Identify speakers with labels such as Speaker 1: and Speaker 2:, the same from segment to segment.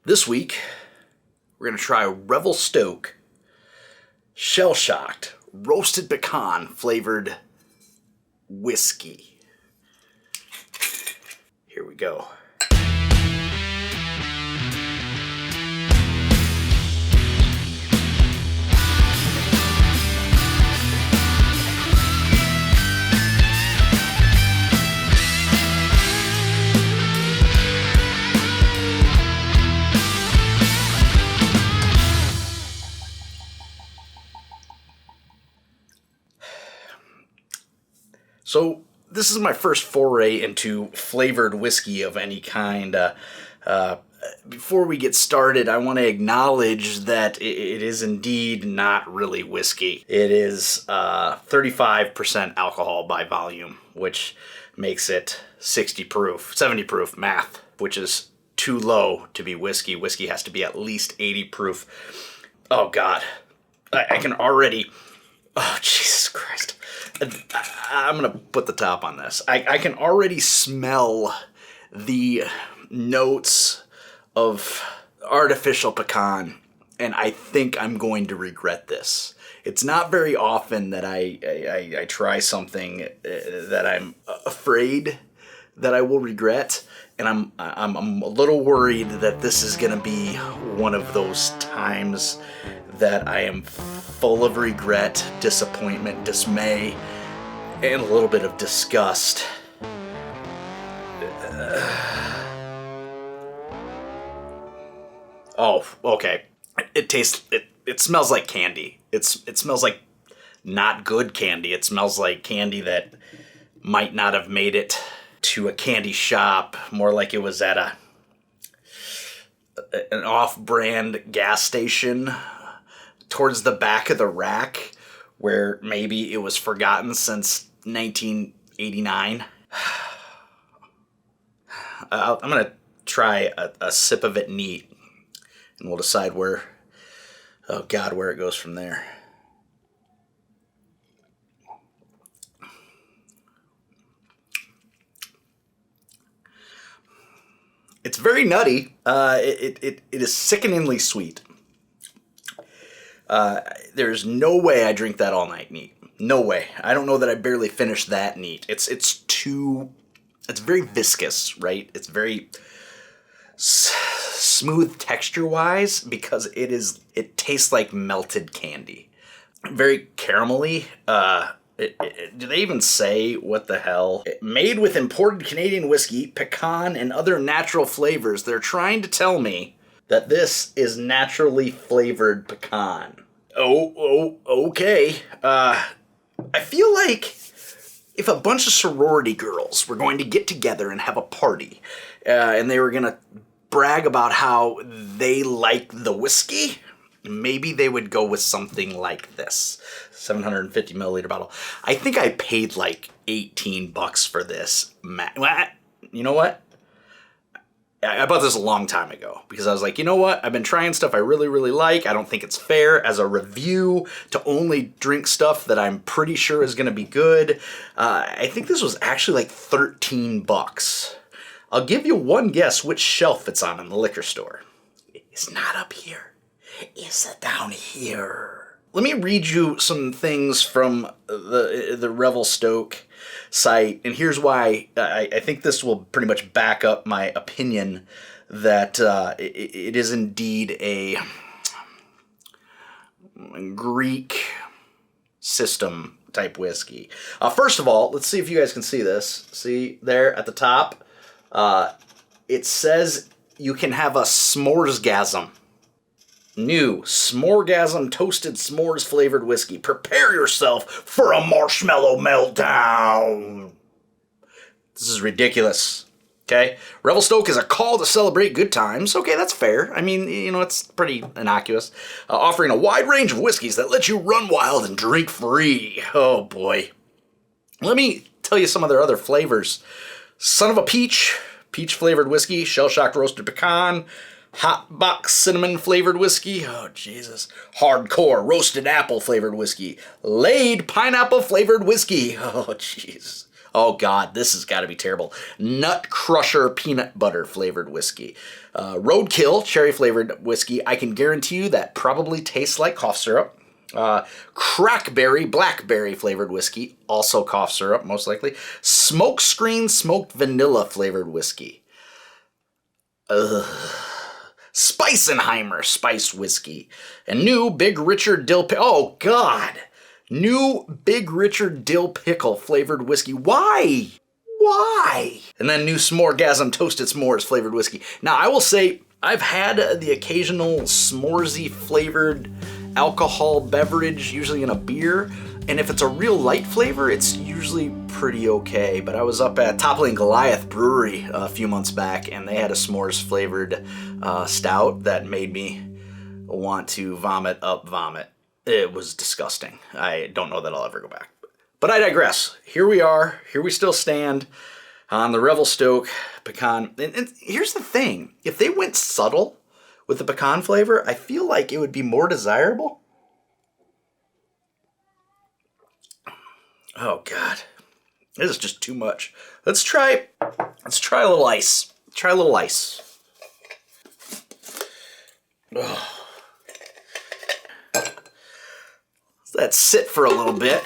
Speaker 1: This week, we're going to try Revel Stoke shell-shocked roasted pecan flavored whiskey. Here we go. So this is my first foray into flavored whiskey of any kind. Before we get started, I want to acknowledge that it is indeed not really whiskey. It is 35% alcohol by volume, which makes it 60 proof, 70 proof math, which is too low to be whiskey. Whiskey has to be at least 80 proof. Oh God, I can already, oh Jesus Christ. I'm going to put the top on this. I can already smell the notes of artificial pecan, and I think I'm going to regret this. It's not very often that I try something that I'm afraid that I will regret, and I'm a little worried that this is going to be one of those times that I am full of regret, disappointment, dismay, and a little bit of disgust. Oh, okay. It smells like candy. It smells like not good candy. It smells like candy that might not have made it to a candy shop, more like it was at an off-brand gas station towards the back of the rack, where maybe it was forgotten since 1989. I'm going to try a sip of it neat, and we'll decide where it goes from there. It's very nutty. It is sickeningly sweet. There's no way I drink that all night neat. No way. I don't know that I barely finished that neat. It's very viscous, right? It's very smooth texture-wise because it tastes like melted candy. Very caramelly. Do they even say what the hell? Made with imported Canadian whiskey, pecan, and other natural flavors. They're trying to tell me that this is naturally flavored pecan. Okay. I feel like if a bunch of sorority girls were going to get together and have a party, and they were going to brag about how they like the whiskey, maybe they would go with something like this. 750 milliliter bottle. I think I paid like $18 for this. You know what? I bought this a long time ago because I was like, you know what? I've been trying stuff I really, really like. I don't think it's fair as a review to only drink stuff that I'm pretty sure is going to be good. I think this was actually like $13. I'll give you one guess which shelf it's on in the liquor store. It's not up here. It's down here. Let me read you some things from the Revel Stoke site, and here's why I think this will pretty much back up my opinion that it is indeed a Greek system type whiskey. First of all, let's see if you guys can see this. See there at the top? It says you can have a s'moresgasm. New S'moregasm toasted s'mores flavored whiskey. Prepare yourself for a marshmallow meltdown. This is ridiculous. Okay? Revel Stoke is a call to celebrate good times. Okay, that's fair. I mean, you know, it's pretty innocuous. Offering a wide range of whiskeys that let you run wild and drink free. Oh boy. Let me tell you some of their other flavors. Son of a Peach, peach flavored whiskey, shell-shocked roasted pecan, hot box cinnamon flavored whiskey. Oh, Jesus. Hardcore roasted apple flavored whiskey. Laid pineapple flavored whiskey. Oh, jeez. Oh God, this has got to be terrible. Nut Crusher peanut butter flavored whiskey. Roadkill cherry flavored whiskey. I can guarantee you that probably tastes like cough syrup. Crackberry blackberry flavored whiskey. Also cough syrup, most likely. Smokescreen smoked vanilla flavored whiskey. Speisenheimer spiced whiskey. And new Big Richard dill pickle. Oh God. New Big Richard dill pickle flavored whiskey. Why? Why? And then new S'moregasm toasted s'mores flavored whiskey. Now I will say I've had the occasional s'moresy flavored alcohol beverage, usually in a beer. And if it's a real light flavor, it's usually pretty okay. But I was up at Toppling Goliath Brewery a few months back, and they had a s'mores flavored stout that made me want to vomit up vomit. It was disgusting. I don't know that I'll ever go back. But I digress. Here we are. Here we still stand on the Revel Stoke Pecan. And here's the thing. If they went subtle with the pecan flavor, I feel like it would be more desirable. Oh God, this is just too much. Let's try a little ice. Try a little ice. Ugh. Let that sit for a little bit.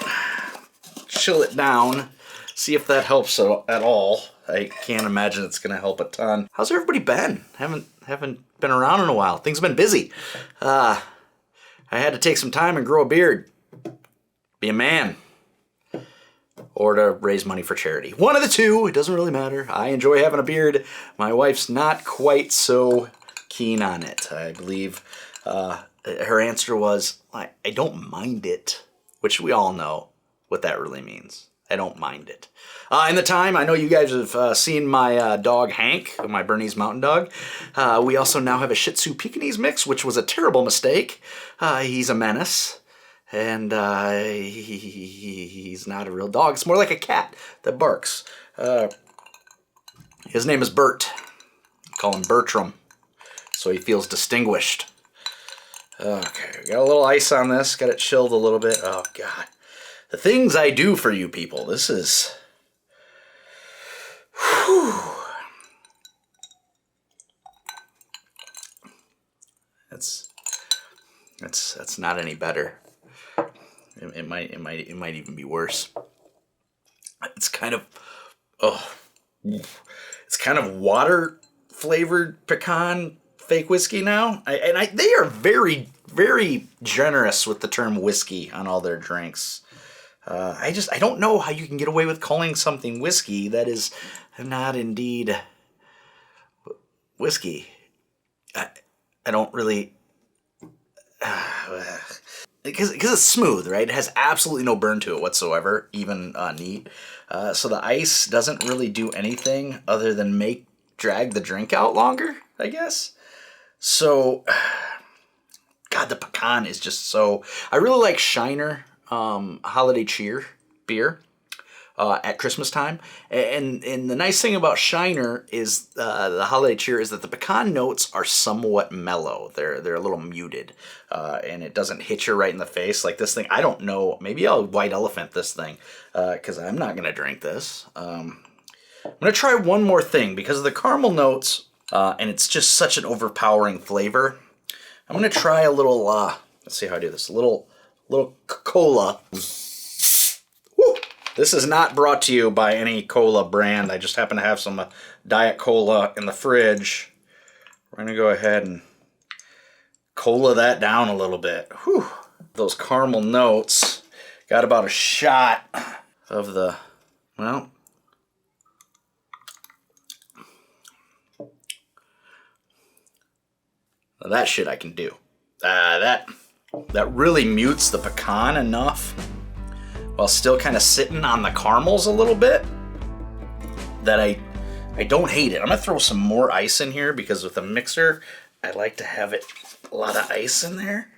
Speaker 1: Chill it down. See if that helps at all. I can't imagine it's gonna help a ton. How's everybody been? Haven't been around in a while. Things have been busy. I had to take some time and grow a beard. Be a man. Or to raise money for charity. One of the two, it doesn't really matter. I enjoy having a beard. My wife's not quite so keen on it. I believe her answer was, I don't mind it, which we all know what that really means. I don't mind it. In the time, I know you guys have seen my dog Hank, my Bernese Mountain Dog. We also now have a Shih Tzu Pekingese mix, which was a terrible mistake. He's a menace. And he's not a real dog. It's more like a cat that barks. His name is Bert. Call him Bertram, so he feels distinguished. Okay, we got a little ice on this. Got it chilled a little bit. Oh, God. The things I do for you people. This is... Whew. That's not any better. It might even be worse. It's kind of, it's kind of water flavored pecan fake whiskey now. They are very, very generous with the term whiskey on all their drinks. I don't know how you can get away with calling something whiskey that is not indeed whiskey. I don't really. Because it's smooth, right? It has absolutely no burn to it whatsoever, even neat. So the ice doesn't really do anything other than drag the drink out longer, I guess. So, God, the pecan is just so... I really like Shiner Holiday Cheer beer at Christmas time. And the nice thing about Shiner is the Holiday Cheer is that the pecan notes are somewhat mellow. They're a little muted. And it doesn't hit you right in the face like this thing. I don't know. Maybe I'll white elephant this thing because I'm not going to drink this. I'm going to try one more thing because of the caramel notes and it's just such an overpowering flavor. I'm going to try a little, let's see how I do this, a little cola. Woo! This is not brought to you by any cola brand. I just happen to have some Diet Cola in the fridge. We're going to go ahead and cola that down a little bit. Whew. Those caramel notes. Got about a shot of the, well, that shit I can do. That really mutes the pecan enough while still kind of sitting on the caramels a little bit that I don't hate it. I'm going to throw some more ice in here because with a mixer, I like to have it a lot of ice in there.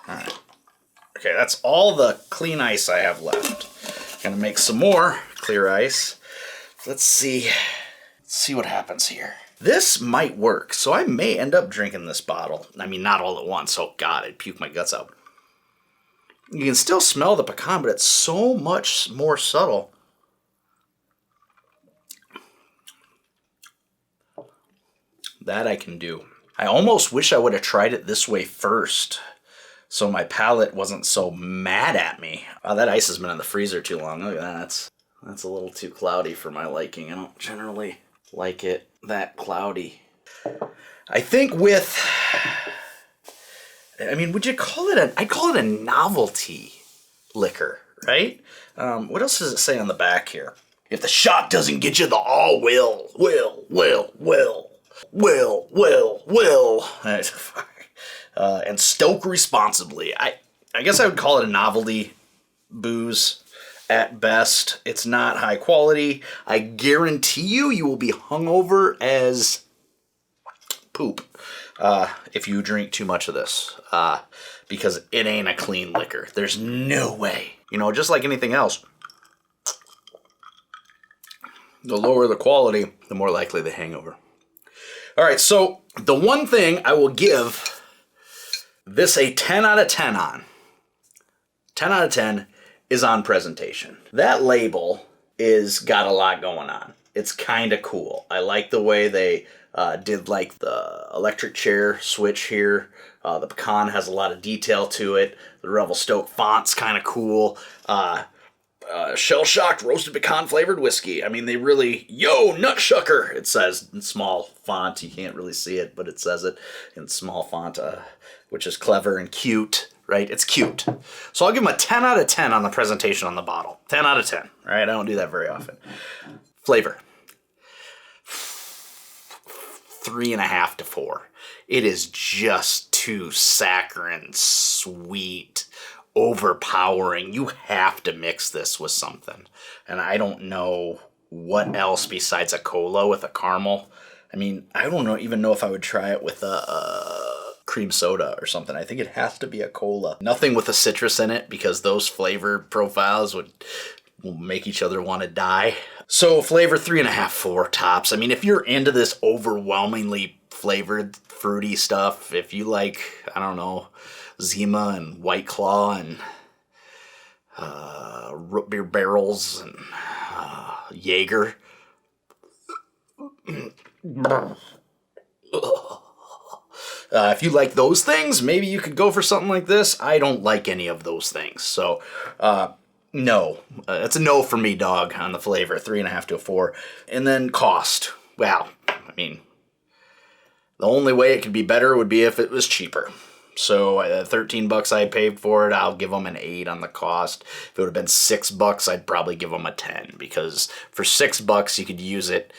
Speaker 1: Alright. Okay, that's all the clean ice I have left. Gonna make some more clear ice. Let's see what happens here. This might work, so I may end up drinking this bottle. I mean, not all at once. Oh God, I'd puke my guts out. You can still smell the pecan, but it's so much more subtle. That I can do. I almost wish I would have tried it this way first, so my palate wasn't so mad at me. Oh, that ice has been in the freezer too long. Look at that. That's a little too cloudy for my liking. I don't generally like it that cloudy. I think would you call it I'd call it a novelty liquor, right? What else does it say on the back here? If the shot doesn't get you, the all will. And stoke responsibly. I guess I would call it a novelty booze at best. It's not high quality. I guarantee you will be hungover as poop if you drink too much of this, because it ain't a clean liquor. There's no way. Just like anything else, the lower the quality, the more likely the hangover. All right, so the one thing I will give this a 10 out of 10 on, 10 out of 10, is on presentation. That label is got a lot going on. It's kind of cool. I like the way they did like the electric chair switch here. The pecan has a lot of detail to it. The Revel Stoke font's kind of cool. Shell-shocked roasted pecan flavored whiskey. I mean, they really, yo, nut shucker, it says in small font. You can't really see it, but it says it in small font, which is clever and cute, right? It's cute. So I'll give them a 10 out of 10 on the presentation on the bottle. 10 out of 10, all right? I don't do that very often. Flavor. 3.5 to 4. It is just too saccharine, sweet, overpowering. You have to mix this with something. And I don't know what else besides a cola with a caramel. I mean, I don't even know if I would try it with a cream soda or something. I think it has to be a cola. Nothing with a citrus in it, because those flavor profiles will make each other want to die. So flavor 3.5, 4 tops. I mean, if you're into this overwhelmingly flavored, fruity stuff, if you like, I don't know, Zima and White Claw and root beer barrels and Jaeger. If you like those things, maybe you could go for something like this. I don't like any of those things. So, no. It's a no for me, dog, on the flavor. 3.5 to a 4. And then cost. Well, I mean, the only way it could be better would be if it was cheaper. So $13 I paid for it, I'll give them an 8 on the cost. If it would have been $6, I'd probably give them a 10, because for $6 you could use it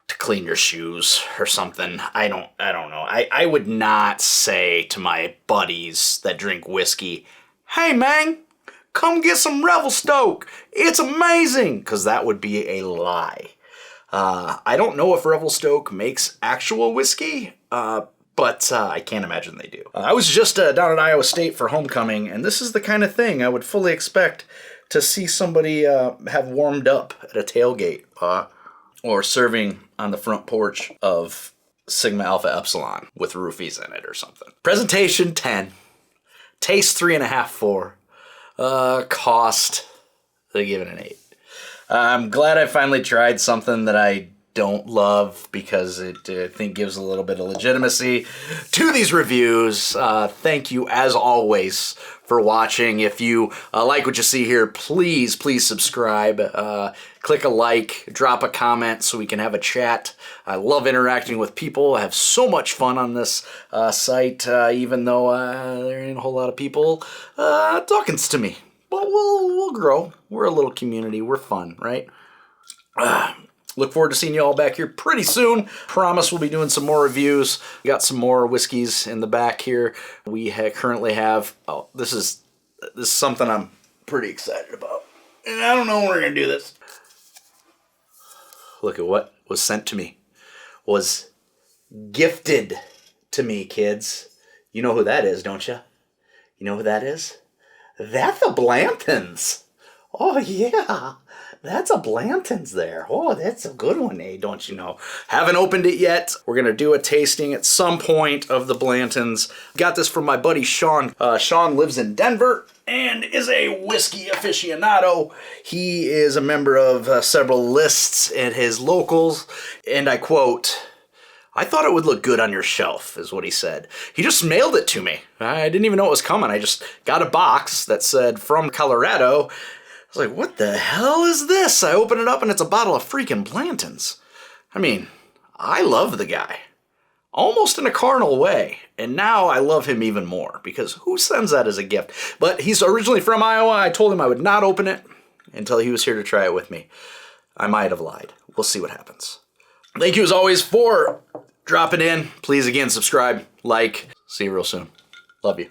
Speaker 1: to clean your shoes or something. I don't know. I would not say to my buddies that drink whiskey, "Hey man, come get some Revel Stoke. It's amazing," because that would be a lie. I don't know if Revel Stoke makes actual whiskey, but I can't imagine they do. I was just down at Iowa State for homecoming, and this is the kind of thing I would fully expect to see somebody have warmed up at a tailgate or serving on the front porch of Sigma Alpha Epsilon with roofies in it or something. Presentation 10. Taste 3.5, 4. Cost, they give it an 8. I'm glad I finally tried something that I don't love, because it, I think, gives a little bit of legitimacy to these reviews. Thank you, as always, for watching. If you like what you see here, please subscribe. Click a like, drop a comment so we can have a chat. I love interacting with people. I have so much fun on this site, even though there ain't a whole lot of people talking to me. But we'll grow. We're a little community. We're fun, right? Look forward to seeing you all back here pretty soon. Promise we'll be doing some more reviews. We got some more whiskeys in the back here. We currently have, this is something I'm pretty excited about. And I don't know when we're going to do this. Look at what was sent to me. Was gifted to me, kids. You know who that is, don't you? You know who that is? That's the Blantons. Oh, yeah. That's a Blanton's there. Oh, that's a good one, eh? Don't you know? Haven't opened it yet. We're going to do a tasting at some point of the Blanton's. Got this from my buddy Sean. Sean lives in Denver and is a whiskey aficionado. He is a member of several lists at his locals. And I quote, "I thought it would look good on your shelf," is what he said. He just mailed it to me. I didn't even know it was coming. I just got a box that said from Colorado. I was like, what the hell is this? I open it up and it's a bottle of freaking Blanton's. I mean, I love the guy. Almost in a carnal way. And now I love him even more because who sends that as a gift? But he's originally from Iowa. I told him I would not open it until he was here to try it with me. I might have lied. We'll see what happens. Thank you as always for dropping in. Please again, subscribe, like. See you real soon. Love you.